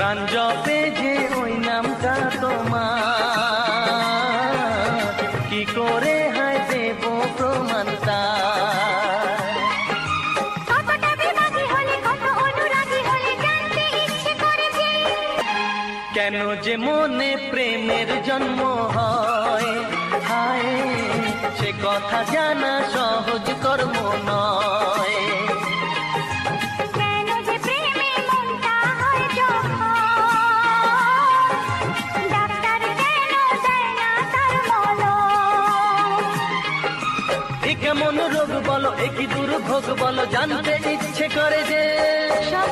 প্রাণ জপে যে ওই নামটা তোমার, কি করে হায় দেব প্রমাণ তার। কতটা বিভাগী হলে, কত অনুরাগী হলে জানতে ইচ্ছে করে যে কেন যে মনে প্রেমের জন্ম হয়, হায় সে কথা জানা সহজ কর্ম নয়। কেন যে প্রেমে মনটা হয় যখন, ডাক্তার কেন দেয় না তার মলম। এ কেমন রোগ বলো, এ কি দুর্ভোগ বলো, জানতে ইচ্ছে করে যে সব